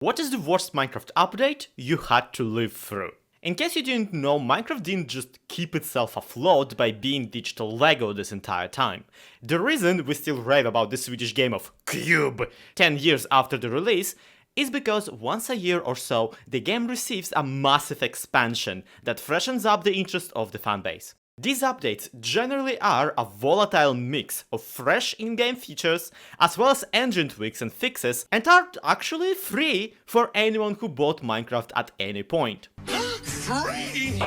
What is the worst Minecraft update you had to live through? In case you didn't know, Minecraft didn't just keep itself afloat by being digital Lego this entire time. The reason we still rave about the Swedish game of Cube 10 years after the release is because once a year or so, the game receives a massive expansion that freshens up the interest of the fanbase. These updates generally are a volatile mix of fresh in-game features as well as engine tweaks and fixes, and are actually free for anyone who bought Minecraft at any point. Free!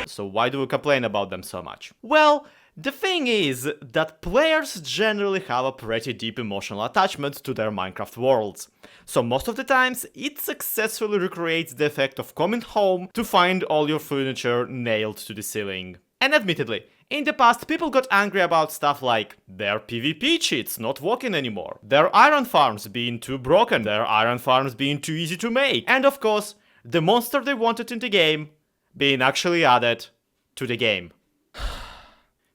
So why do we complain about them so much? Well, the thing is that players generally have a pretty deep emotional attachment to their Minecraft worlds. So most of the times, it successfully recreates the effect of coming home to find all your furniture nailed to the ceiling. And admittedly, in the past people got angry about stuff like their PvP cheats not working anymore, their iron farms being too broken, their iron farms being too easy to make, and of course, the monster they wanted in the game being actually added to the game.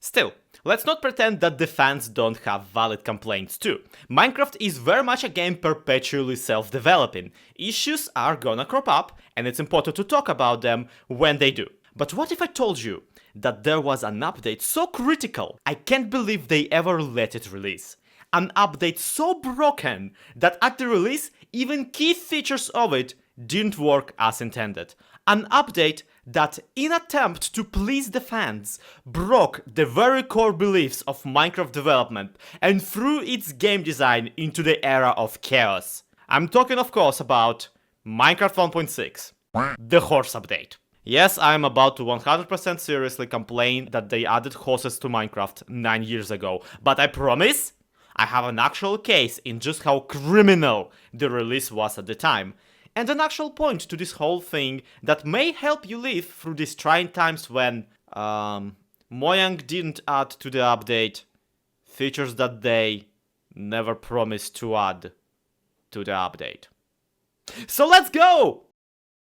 Still, let's not pretend that the fans don't have valid complaints too. Minecraft is very much a game perpetually self-developing. Issues are gonna crop up, and it's important to talk about them when they do. But what if I told you that there was an update so critical, I can't believe they ever let it release? An update so broken that at the release, even key features of it didn't work as intended. An update that, in attempt to please the fans, broke the very core beliefs of Minecraft development and threw its game design into the era of chaos. I'm talking of course about Minecraft 1.6, the horse update. Yes, I'm about to 100% seriously complain that they added horses to Minecraft 9 years ago, but I promise I have an actual case in just how criminal the release was at the time. And an actual point to this whole thing that may help you live through these trying times when Mojang didn't add to the update features that they never promised to add to the update. So let's go!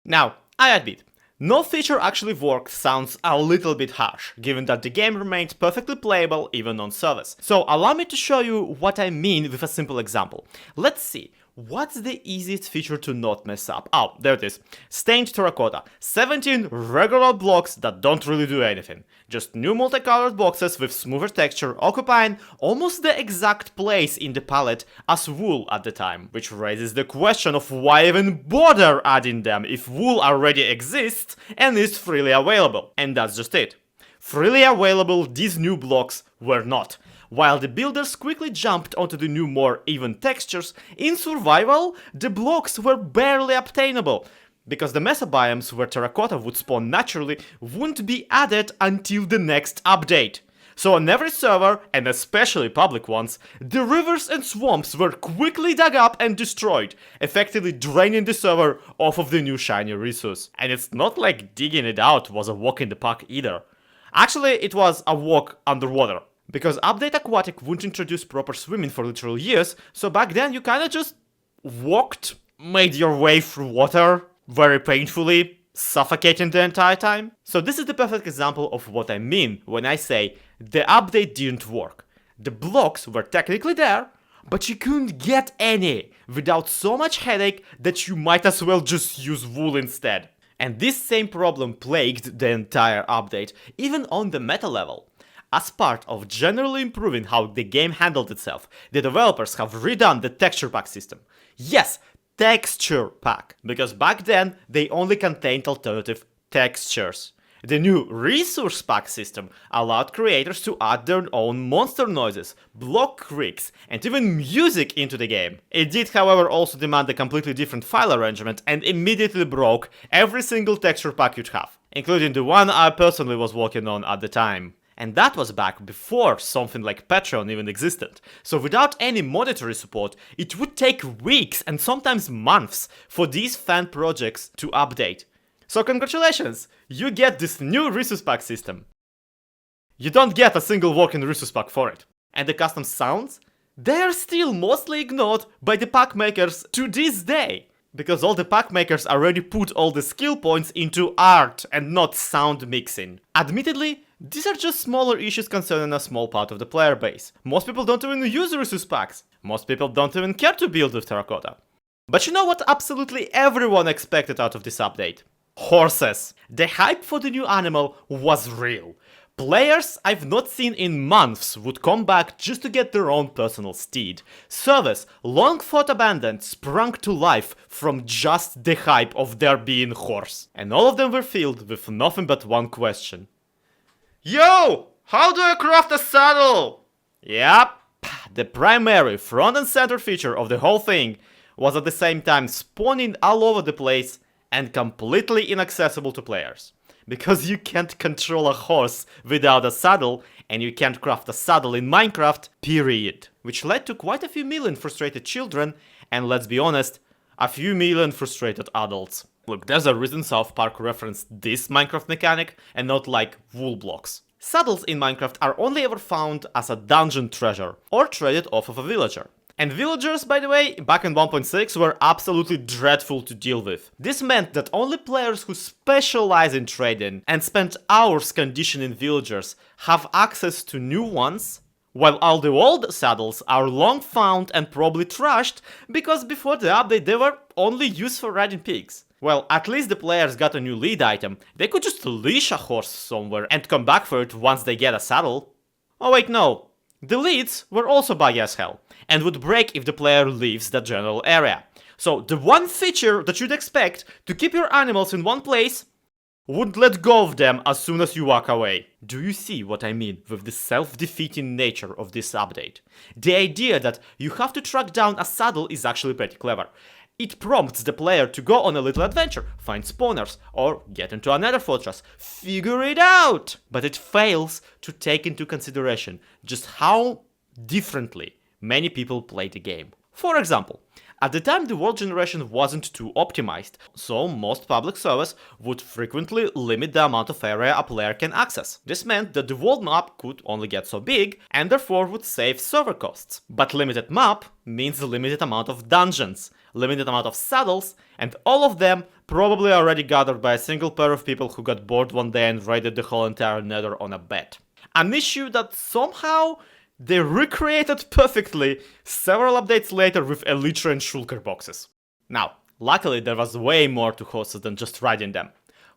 Now, I admit, no feature actually worked sounds a little bit harsh, given that the game remained perfectly playable even on service. So allow me to show you what I mean with a simple example. Let's see. What's the easiest feature to not mess up? Oh, there it is. Stained Terracotta. 17 regular blocks that don't really do anything. Just new multicolored boxes with smoother texture occupying almost the exact place in the palette as wool at the time. Which raises the question of why even bother adding them if wool already exists and is freely available. And that's just it. Freely available, these new blocks were not. While the builders quickly jumped onto the new more even textures, in survival, the blocks were barely obtainable, because the mesa biomes where terracotta would spawn naturally wouldn't be added until the next update. So on every server, and especially public ones, the rivers and swamps were quickly dug up and destroyed, effectively draining the server off of the new shiny resource. And it's not like digging it out was a walk in the park either. Actually, it was a walk underwater. Because update Aquatic wouldn't introduce proper swimming for literal years, so back then you kinda just walked, made your way through water, very painfully, suffocating the entire time. So this is the perfect example of what I mean when I say the update didn't work. The blocks were technically there, but you couldn't get any without so much headache that you might as well just use wool instead. And this same problem plagued the entire update, even on the meta level. As part of generally improving how the game handled itself, the developers have redone the texture pack system. Yes, texture pack, because back then they only contained alternative textures. The new resource pack system allowed creators to add their own monster noises, block creaks, and even music into the game. It did, however, also demand a completely different file arrangement and immediately broke every single texture pack you'd have, including the one I personally was working on at the time. And that was back before something like Patreon even existed. So without any monetary support, it would take weeks and sometimes months for these fan projects to update. So congratulations, you get this new resource pack system. You don't get a single working resource pack for it. And the custom sounds? They are still mostly ignored by the pack makers to this day. Because all the pack makers already put all the skill points into art and not sound mixing. Admittedly, these are just smaller issues concerning a small part of the player base. Most people don't even use resource packs. Most people don't even care to build with Terracotta. But you know what absolutely everyone expected out of this update? Horses. The hype for the new animal was real. Players I've not seen in months would come back just to get their own personal steed. Service, long thought abandoned, sprung to life from just the hype of there being horse. And all of them were filled with nothing but one question. Yo! How do I craft a saddle? Yep, the primary front and center feature of the whole thing was at the same time spawning all over the place and completely inaccessible to players. Because you can't control a horse without a saddle, and you can't craft a saddle in Minecraft, period. Which led to quite a few million frustrated children, and let's be honest, a few million frustrated adults. Look, there's a reason South Park referenced this Minecraft mechanic, and not like wool blocks. Saddles in Minecraft are only ever found as a dungeon treasure, or traded off of a villager. And villagers, by the way, back in 1.6 were absolutely dreadful to deal with. This meant that only players who specialize in trading and spend hours conditioning villagers have access to new ones, while all the old saddles are long found and probably trashed because before the update they were only used for riding pigs. Well, at least the players got a new lead item. They could just leash a horse somewhere and come back for it once they get a saddle. Oh wait, no. The leads were also buggy as hell, and would break if the player leaves that general area. So the one feature that you'd expect to keep your animals in one place would let go of them as soon as you walk away. Do you see what I mean with the self-defeating nature of this update? The idea that you have to track down a saddle is actually pretty clever. It prompts the player to go on a little adventure, find spawners, or get into another fortress, figure it out! But it fails to take into consideration just how differently many people play the game. For example, at the time the world generation wasn't too optimized, so most public servers would frequently limit the amount of area a player can access. This meant that the world map could only get so big, and therefore would save server costs. But limited map means a limited amount of dungeons, limited amount of saddles, and all of them probably already gathered by a single pair of people who got bored one day and raided the whole entire nether on a bet. An issue that somehow they recreated perfectly several updates later with Elytra and Shulker boxes. Now, luckily there was way more to horses than just riding them.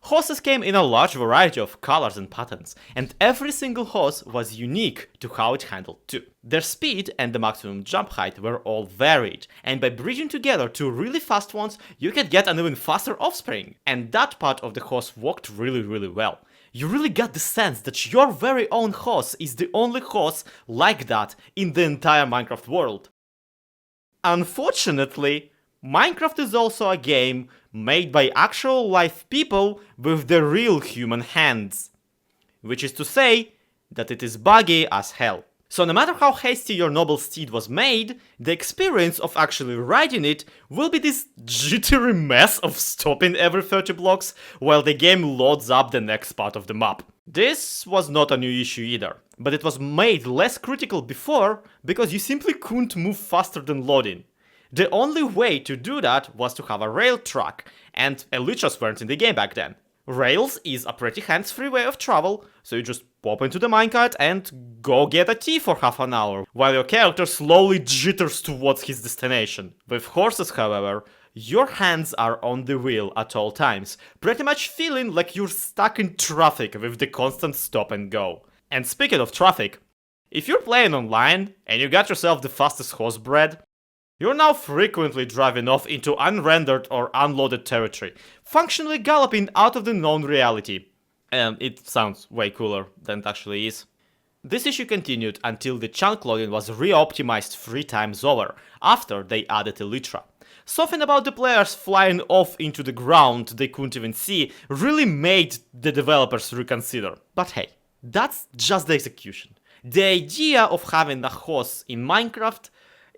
Horses came in a large variety of colors and patterns, and every single horse was unique to how it handled too. Their speed and the maximum jump height were all varied, and by bridging together two really fast ones, you could get an even faster offspring. And that part of the horse worked really well. You really got the sense that your very own horse is the only horse like that in the entire Minecraft world. Unfortunately, Minecraft is also a game made by actual live people with the real human hands. Which is to say, that it is buggy as hell. So no matter how hasty your noble steed was made, the experience of actually riding it will be this jittery mess of stopping every 30 blocks while the game loads up the next part of the map. This was not a new issue either, but it was made less critical before because you simply couldn't move faster than loading. The only way to do that was to have a rail track, and elytras weren't in the game back then. Rails is a pretty hands-free way of travel, so you just pop into the minecart and go get a tea for half an hour, while your character slowly jitters towards his destination. With horses, however, your hands are on the wheel at all times, pretty much feeling like you're stuck in traffic with the constant stop and go. And speaking of traffic, if you're playing online and you got yourself the fastest horse bred, you're now frequently driving off into unrendered or unloaded territory, functionally galloping out of the known reality. It sounds way cooler than it actually is. This issue continued until the chunk loading was re-optimized 3 times over, after they added Elytra. Something about the players flying off into the ground they couldn't even see really made the developers reconsider. But hey, that's just the execution. The idea of having a horse in Minecraft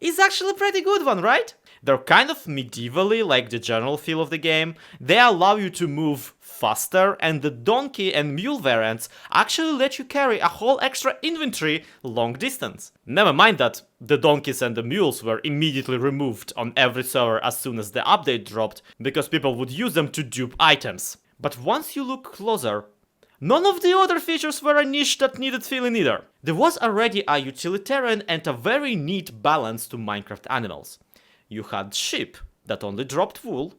is actually a pretty good one, right? They're kind of medievally like the general feel of the game. They allow you to move faster, and the donkey and mule variants actually let you carry a whole extra inventory long distance. Never mind that the donkeys and the mules were immediately removed on every server as soon as the update dropped, because people would use them to dupe items. But once you look closer, none of the other features were a niche that needed filling either. There was already a utilitarian and a very neat balance to Minecraft animals. You had sheep, that only dropped wool,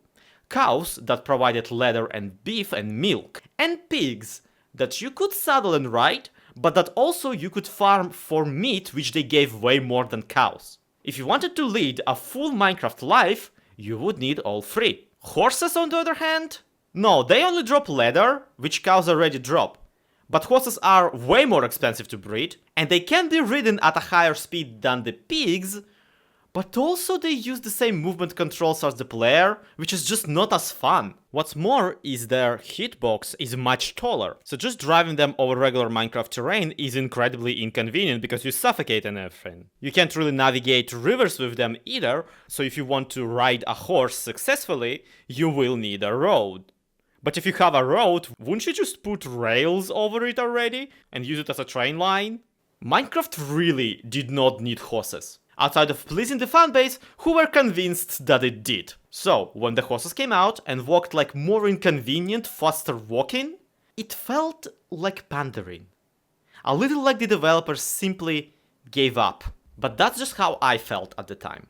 cows that provided leather and beef and milk, and pigs that you could saddle and ride, but that also you could farm for meat, which they gave way more than cows. If you wanted to lead a full Minecraft life, you would need all three. Horses, on the other hand? No, they only drop leather, which cows already drop. But horses are way more expensive to breed, and they can be ridden at a higher speed than the pigs, but also they use the same movement controls as the player, which is just not as fun. What's more is their hitbox is much taller, so just driving them over regular Minecraft terrain is incredibly inconvenient because you suffocate and everything. You can't really navigate rivers with them either, so if you want to ride a horse successfully, you will need a road. But if you have a road, wouldn't you just put rails over it already and use it as a train line? Minecraft really did not need horses, outside of pleasing the fanbase who were convinced that it did. So, when the horses came out and walked like more inconvenient, faster walking, it felt like pandering. A little like the developers simply gave up. But that's just how I felt at the time.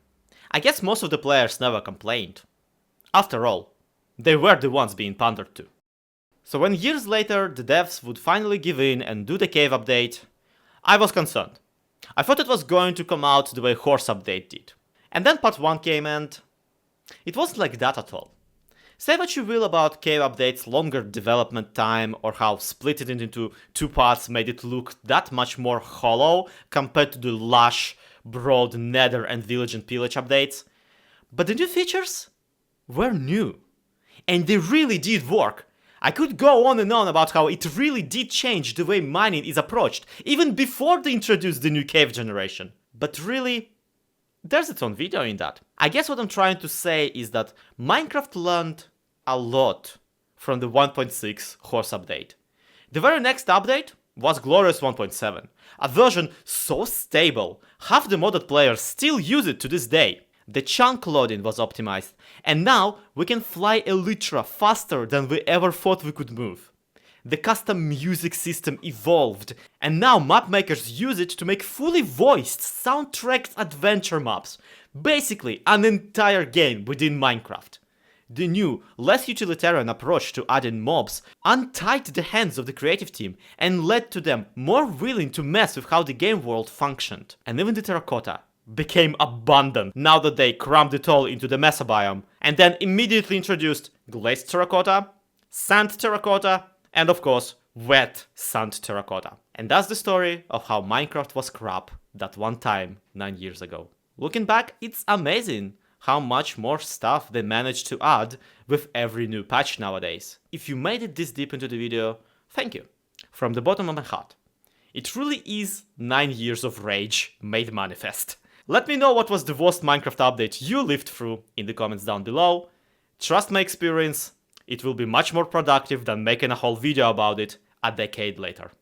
I guess most of the players never complained. After all, they were the ones being pandered to. So when years later the devs would finally give in and do the cave update, I was concerned. I thought it was going to come out the way Horse update did. And then part 1 came and it wasn't like that at all. Say what you will about cave update's longer development time or how split it into 2 parts made it look that much more hollow compared to the lush, broad Nether and Village and Pillage updates. But the new features were new. And they really did work. I could go on and on about how it really did change the way mining is approached, even before they introduced the new cave generation. But really, there's its own video in that. I guess what I'm trying to say is that Minecraft learned a lot from the 1.6 Horse update. The very next update was Glorious 1.7, a version so stable, half the modded players still use it to this day. The chunk loading was optimized, and now we can fly elytra faster than we ever thought we could move. The custom music system evolved, and now map makers use it to make fully voiced, soundtracked adventure maps. Basically, an entire game within Minecraft. The new, less utilitarian approach to adding mobs untied the hands of the creative team and led to them more willing to mess with how the game world functioned. And even the Terracotta became abundant now that they crammed it all into the Mesa biome, and then immediately introduced glazed terracotta, sand terracotta, and of course, wet sand terracotta. And that's the story of how Minecraft was crap that one time 9 years ago. Looking back, it's amazing how much more stuff they managed to add with every new patch nowadays. If you made it this deep into the video, thank you. From the bottom of my heart. It really is 9 years of rage made manifest. Let me know what was the worst Minecraft update you lived through in the comments down below. Trust my experience, it will be much more productive than making a whole video about it a decade later.